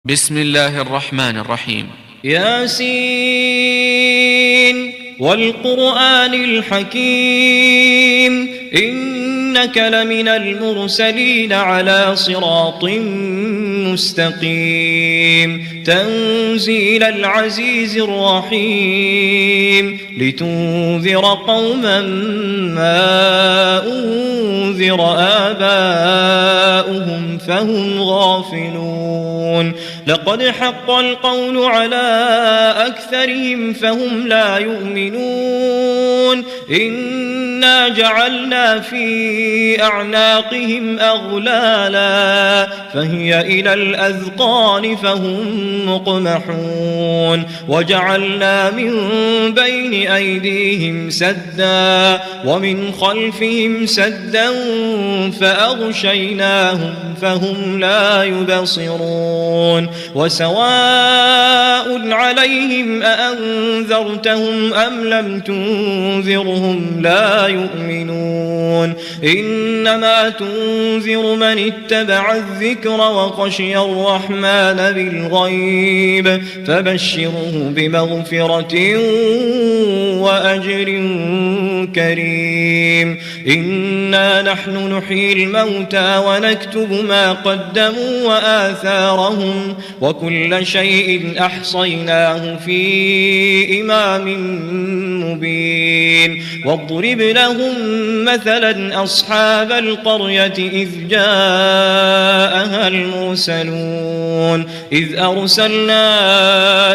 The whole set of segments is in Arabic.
بسم الله الرحمن الرحيم. ياسين والقرآن الحكيم إنك لمن المرسلين على صراط مستقيم تنزيل العزيز الرحيم لتنذر قوما ما أنذر آباؤهم فهم غافلون لقد حق القول على أكثرهم فهم لا يؤمنون إنا جعلنا في أعناقهم أغلالا فهي إلى الأذقان فهم مقمحون وجعلنا من بين أيديهم سدا ومن خلفهم سدا فأغشيناهم فهم لا يبصرون وسواء عليهم أأنذرتهم أم لم تنذرهم لا يؤمنون إنما تنذر من اتبع الذكر وخشي الرحمن بالغيب فبشره بمغفرة وأجر كريم إنا نحن نحيي الموتى ونكتب ما قدموا وآثارهم وكل شيء أحصيناه في إمام مبين واضرب لهم مثلا أصحاب القرية إذ جاءها المرسلون إذ أرسلنا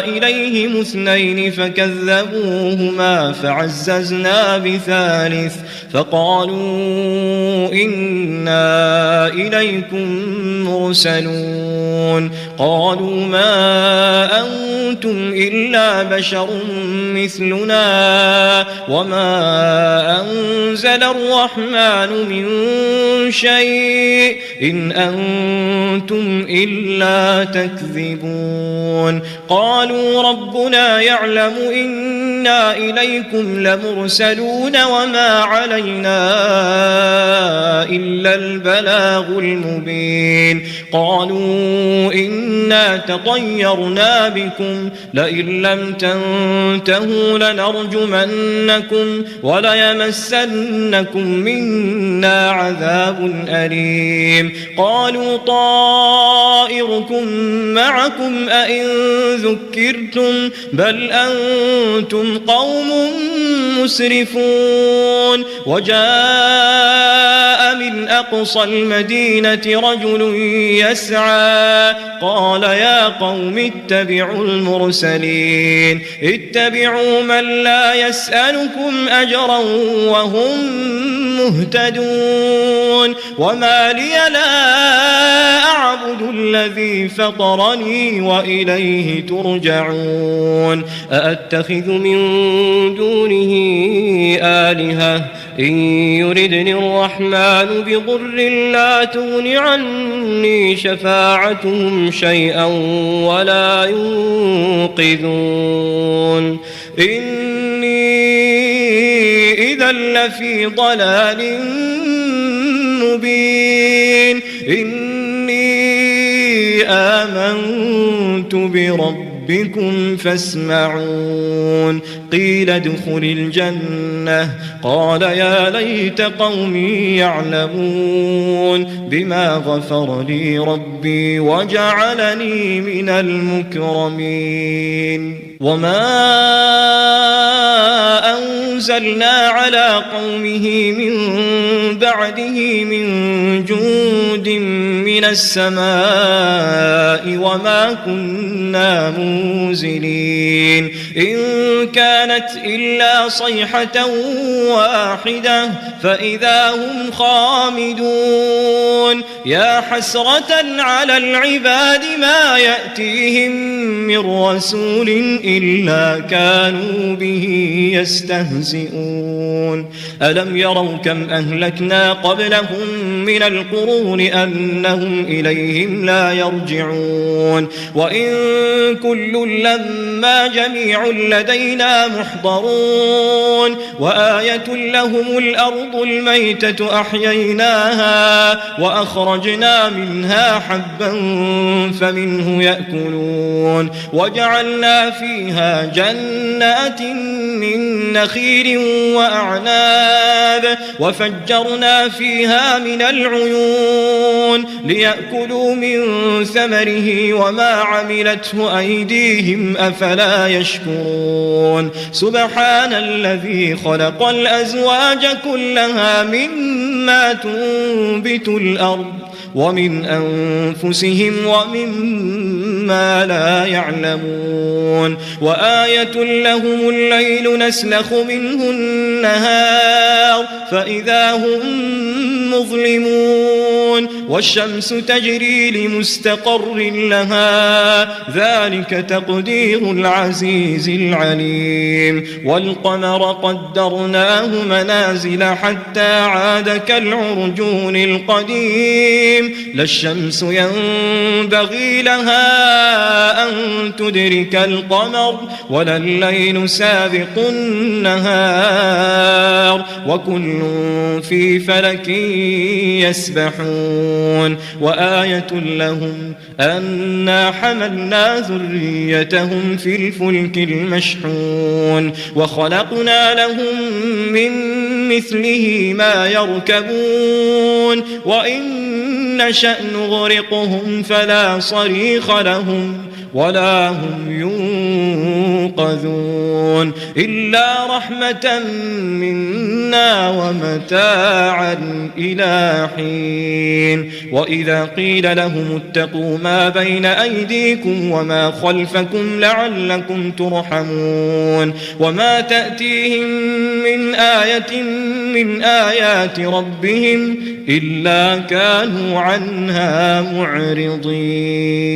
إليهم اثنين فكذبوهما فعززنا بثالث فقالوا إنا إليكم مرسلون قالوا ما أنتم إلا بشر مثلنا وما أنزل الرحمن من شيء إن أنتم إلا تكذبون قالوا ربنا يعلم إنا إليكم لمرسلون وما علينا إلا البلاغ المبين قالوا إنا تطيرنا بكم لئن لم تنتهوا لنرجمنكم وليمسنكم منا عذاب أليم قالوا طائركم معكم أئن ذكرتم بل أنتم قوم مسرفون وجاء من أقصى المدينة رجل يسعى قال يا قوم اتبعوا المرسلين اتبعوا من لا يسألكم أجرا وهم مهتدون وما لي لا أعبد الذي فطرني وإليه ترجعون أأتخذ من دونه آلهة إن يردني الرحمن بضر لا تغن عني شفاعتهم شيئا ولا ينقذون إني إذا لفي ضلال مبين إني آمنت بربكم فاسمعون قيل ادخل الجنة قال يا ليت قومي يعلمون بما غفر لي ربي وجعلني من المكرمين وما أنزلنا على قومه من بعده من جند من السماء وما كنا منزلين إن كانت إلا صيحة واحدة فإذا هم خامدون يا حسرة على العباد ما يأتيهم من رسول إلا كانوا به يستهزئون ألم يروا كم أهلكنا قبلهم من القرون أنهم وهم إليهم لا يرجعون وإن كل لما جميع لدينا محضرون وآية لهم الأرض الميتة أحييناها وأخرجنا منها حبا فمنه يأكلون وجعلنا فيها جنات من نخيل وأعناب وفجرنا فيها من العيون ليأكلوا من ثمره وما عملته أيديهم أفلا يشكرون سبحان الذي خلق الأزواج كلها مما تنبت الأرض ومن أنفسهم ومما لا يعلمون وآية لهم الليل نسلخ منه النهار فإذا هم مظلمون والشمس تجري لمستقر لها ذلك تقدير العزيز العليم والقمر قدرناه منازل حتى عاد كالعرجون القديم لا الشمس ينبغي لها أن تدرك القمر ولا الليل سابق النهار وكل في فلك يسبحون وآية لهم أنا حملنا ذريتهم في الفلك المشحون وخلقنا لهم من مثله ما يركبون وإن نشأ نغرقهم فلا صريخ لهم ولا هم ينقذون إلا رحمة منا ومتاعا إلى حين وإذا قيل لهم اتقوا ما بين أيديكم وما خلفكم لعلكم ترحمون وما تأتيهم من آية من آيات ربهم إلا كانوا عنها معرضين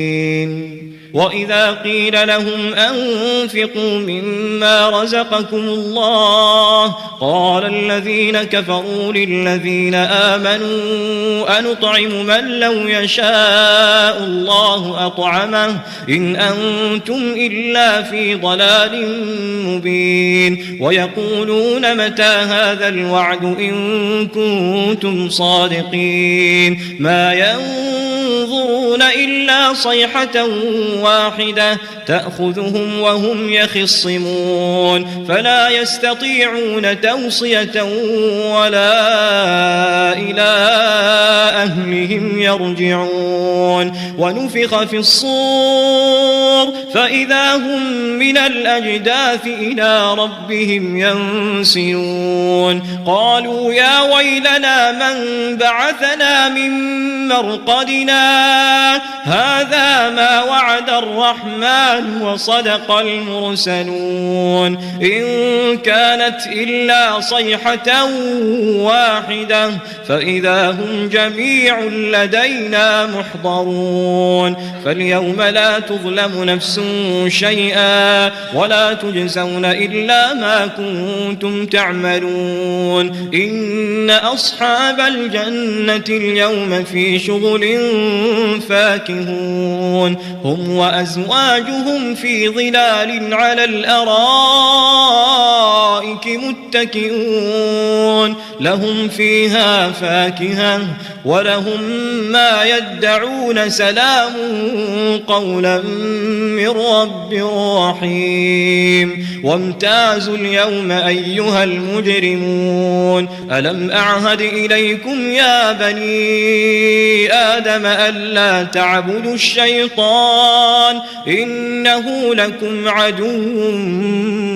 وإذا قيل لهم أنفقوا مما رزقكم الله قال الذين كفروا للذين آمنوا أنطعم من لو يشاء الله أطعمه إن أنتم إلا في ضلال مبين ويقولون متى هذا الوعد إن كنتم صادقين ما ينظرون إلا صيحة واحدة تأخذهم وهم يخصمون فلا يستطيعون توصية ولا إلى أهلهم يرجعون ونفخ في الصور فإذا هم من الأجداث إلى ربهم ينسلون قالوا يا ويلنا من بعثنا من مرقدنا هذا ما وعد الرحمن وصدق المرسلون إن كانت إلا صيحة واحدة فإذا هم جميع لدينا محضرون فاليوم لا تظلم نفس شيئا ولا تجزون إلا ما كنتم تعملون إن أصحاب الجنة اليوم في شغل فاكهون هم وأزواجهم في ظلال على الأرائك متكئون لهم فيها فاكهة ولهم ما يدعون سلام قولا من رب رحيم وامتازوا اليوم أيها المجرمون ألم أعهد إليكم يا بني آدم ألا تعبدوا الشيطان إنه لكم عدو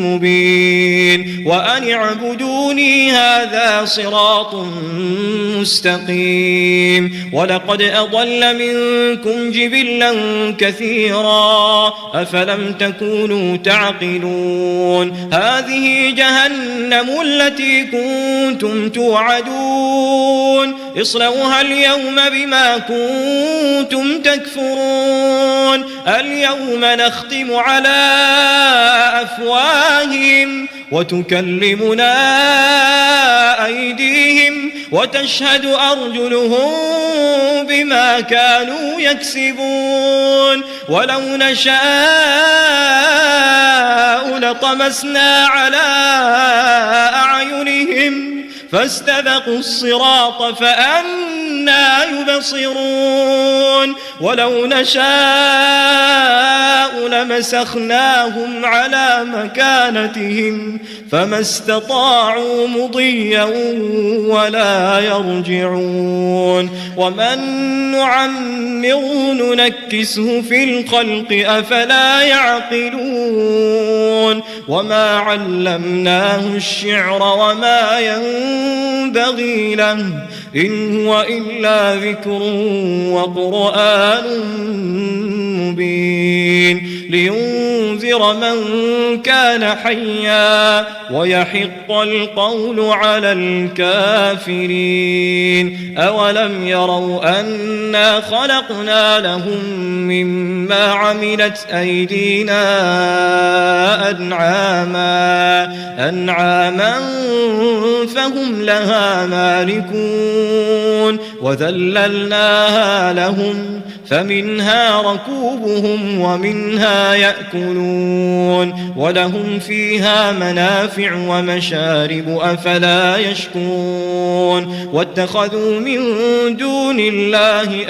مبين وأن اعبدوني هذا صراط مستقيم ولقد أضل منكم جبلا كثيرا أفلم تكونوا تعقلون هذه جهنم التي كنتم توعدون اصلوها اليوم بما كنتم تكفرون اليوم نختم على أفواههم وتكلمنا أيديهم وتشهد أرجلهم بما كانوا يكسبون ولو نشاء لطمسنا على أعينهم فاستبقوا الصراط فأنى يبصرون ولو نشاء لمسخناهم على مكانتهم فما استطاعوا مضيا ولا يرجعون ومن نعمره ننكسه في الخلق أفلا يعقلون وما علمناه الشعر وما ينبغي له إن هو إلا ذكر وقرآن مبين لينذر من كان حيا ويحق القول على الكافرين أولم يروا أنا خلقنا لهم مما عملت أيدينا أنعاما فهم لها مالكون وذللناها لهم فمنها ركوبهم ومنها يأكلون ولهم فيها منافع ومشارب أفلا يشكرون واتخذوا من دون الله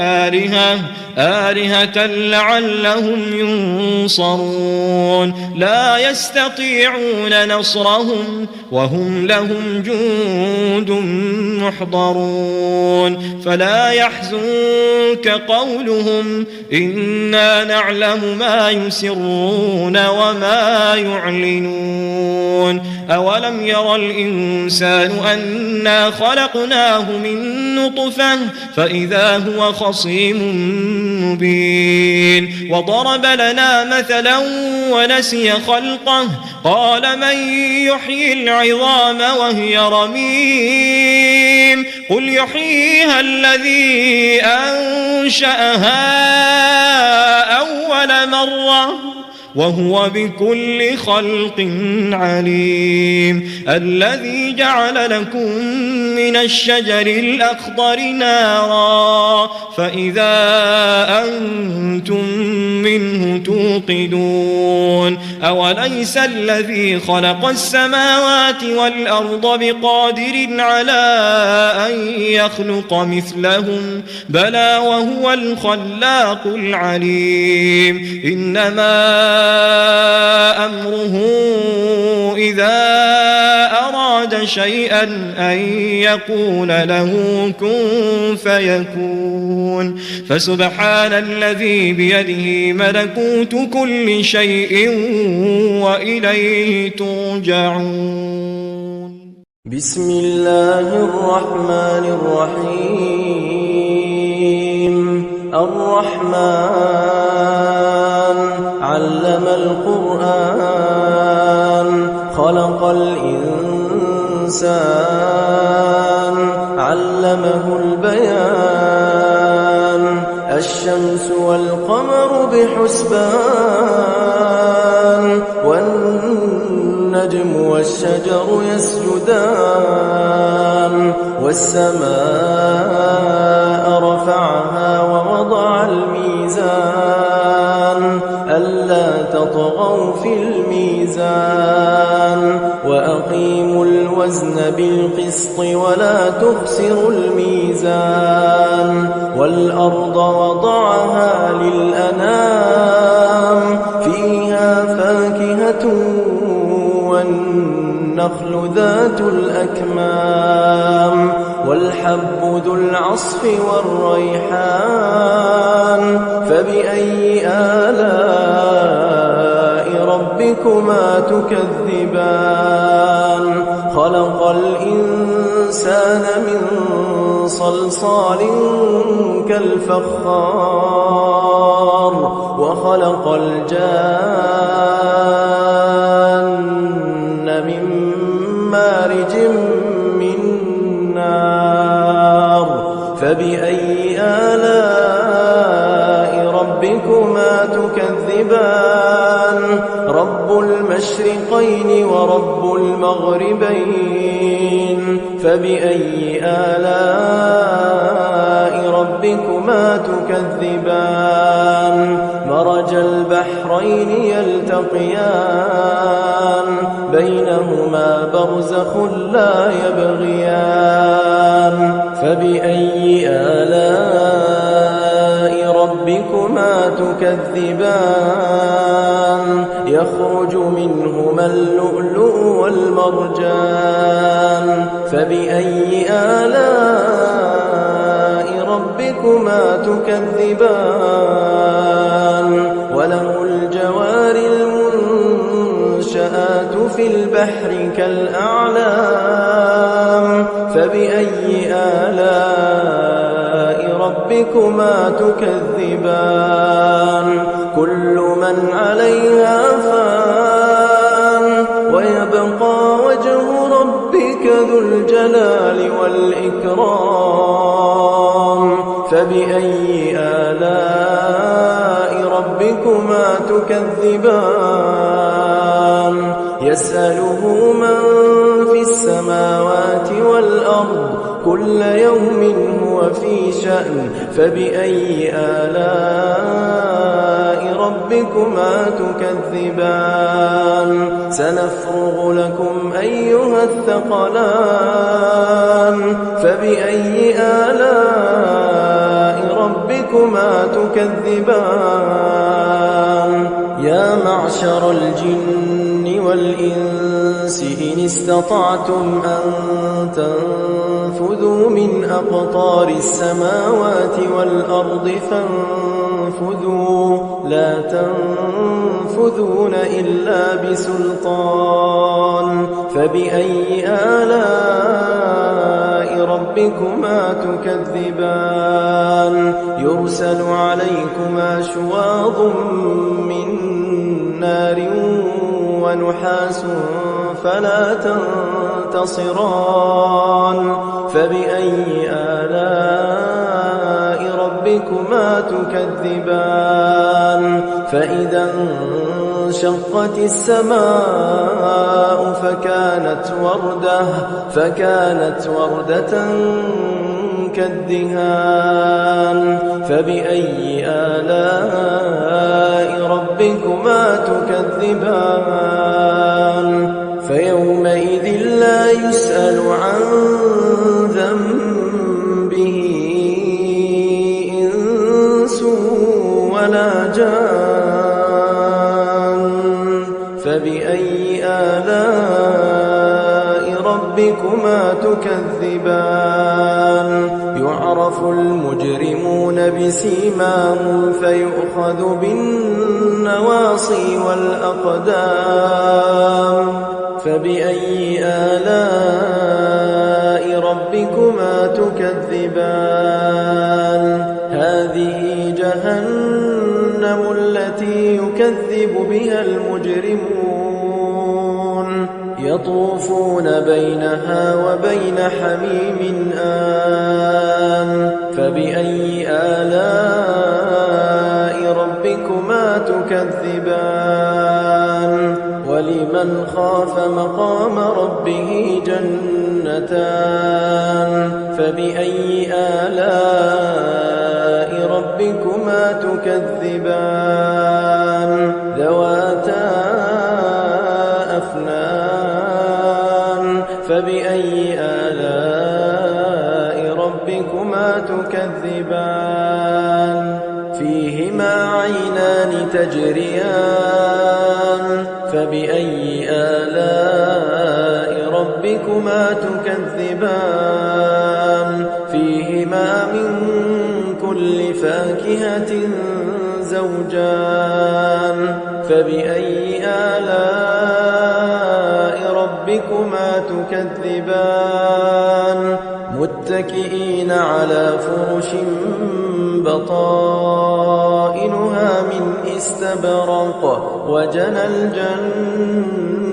آلهة لعلهم ينصرون لا يستطيعون نصرهم وهم لهم جند محضرون فلا يحزنك قولهم إنا نعلم ما يسرون وما يعلنون أولم يرى الإنسان أنا خلقناه من نطفة فإذا هو خصيم مبين وضرب لنا مثلا ونسي خلقه قال من يحيي العظام وهي رميم قل يحييها الذي أنشأها أول مرة وهو بكل خلق عليم الذي جعل لكم من الشجر الأخضر نارا فإذا أنتم منه توقدون أوليس الذي خلق السماوات والأرض بقادر على أن يخلق مثلهم بلى وهو الخلاق العليم إنما أمره إذا أراد شيئا أن يقول له كن فيكون فسبحان الذي بيده ملكوت كل شيء وإليه ترجعون بسم الله الرحمن الرحيم الرحمن علم القرآن خلق الإنسان علمه البيان الشمس والقمر بحسبان والنجم والشجر يسجدان والسماء رفعها ووضع الميزان ألا تطغوا في الميزان وأقيموا الوزن بالقسط ولا تخسروا الميزان والأرض وضعها للأنام فيها فاكهة والنخل ذات الأكمام والحب ذو العصف والريحان فبأي آلاء ربكما تكذبان خلق الإنسان من صلصال كالفخار وخلق الجان من مارج من نار فبأي آلاء ربكما تكذبان رب المشرقين ورب المغربين فبأي آلاء ربكما تكذبان مرج البحرين يلتقيان بينهما برزخ لا يبغيان فبأي آلاء ربكما تكذبان يخرج منهما اللؤلؤ والمرجان فبأي آلاء ربكما تكذبان وله الجوار المنشآت في البحر كالأعلام فبأي آلاء ربكما تكذبان كل من عليها فان ويبقى وجه ربك ذو الجلال والإكرام فبأي آلاء ربكما تكذبان يسأله من في السماوات والأرض كل يوم هو في شأن فبأي آلاء ربكما تكذبان سنفرغ لكم أيها الثقلان فبأي آلاء ربكما تكذبان يا معشر الجن والإنس إن استطعتم أن تنفذوا من أقطار السماوات والأرض فانفذوا لا تنفذون إلا بسلطان فبأي آلاء ربكما تكذبان يرسل عليكما شواظ من نار ونحاس فلا تنتصران فبأي آلاء ربكما تكذبان فإذا انشقت السماء فكانت وردة كالدهان فبأي آلاء ربكما تكذبان فيومئذ لا يسأل عن ذنبه إنس ولا جان فبأي آلاء ربكما تكذبان يعرف المجرمون بسيماهم فيؤخذ بالنواصي والأقدام فبأي آلاء ربكما تكذبان هذه جهنم التي يكذب بها المجرمون يطوفون بينها وبين حميم آن فبأي آلاء ربكما تكذبان ولمن خاف مقام ربه جنتان فبأي آلاء ربكما تكذبان ذواتا أفنان فبأي آلاء ربكما تكذبان فيهما عينان تجريان فبأي آلاء ربكما تكذبان فيهما من كل فاكهة زوجان فبأي آلاء ربكما تكذبان متكئين على فرش بطائنها من استبرق وجنى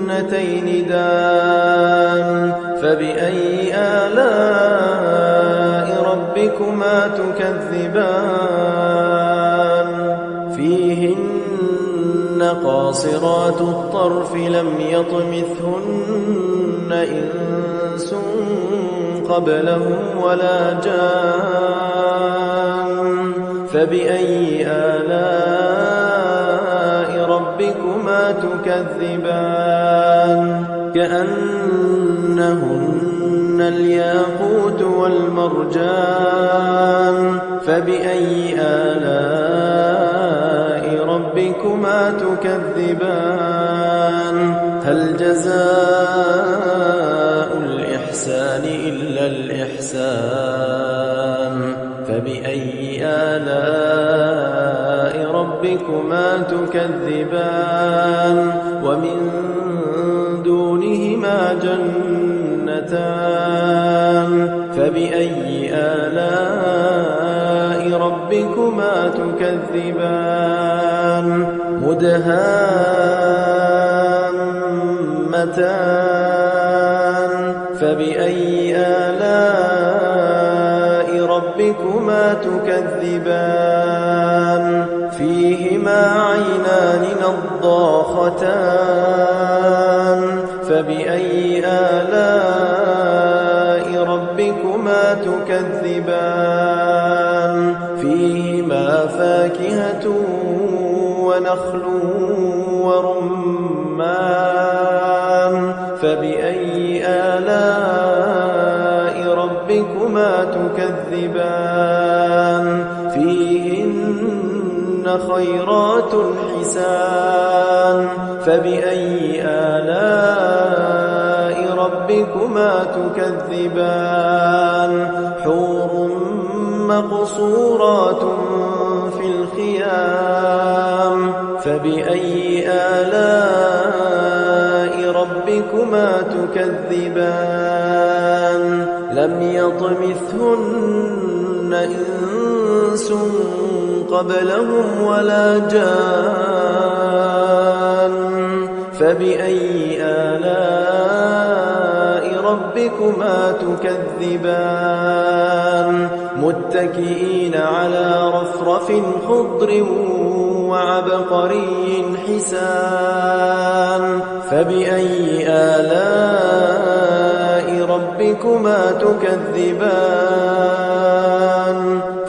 الجنتين دان فبأي آلاء ربكما تكذبان فيهن قاصرات الطرف لم يطمثهن إنس قبلهم ولا جان فبأي آلاء ربكما تكذبان كأنهن الياقوت والمرجان فبأي آلاء ربكما تكذبان هل جزاء الإحسان إلا الإحسان فبأي آلاء ربكما تكذبان ومن دونهما جنتان فبأي آلاء ربكما تكذبان مدهامتان فبأي آلاء ربكما تكذبان فيهما عينان نضاختان فبأي آلاء ربكما تكذبان فيهما فاكهة ونخل ورمان فبأي آلاء ربكما تكذبان فيهن خيرات حسان فبأي آلاء ربكما تكذبان حور مقصورات في الخيام فبأي آلاء ربكما تكذبان لم يطمثهن إنس قبلهم ولا جان فبأي آلاء ربكما تكذبان متكئين على رفرف خضر وعبقري حسان فبأي آلاء ربكما تكذبان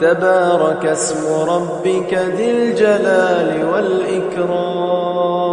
تبارك اسم ربك ذي الجلال والإكرام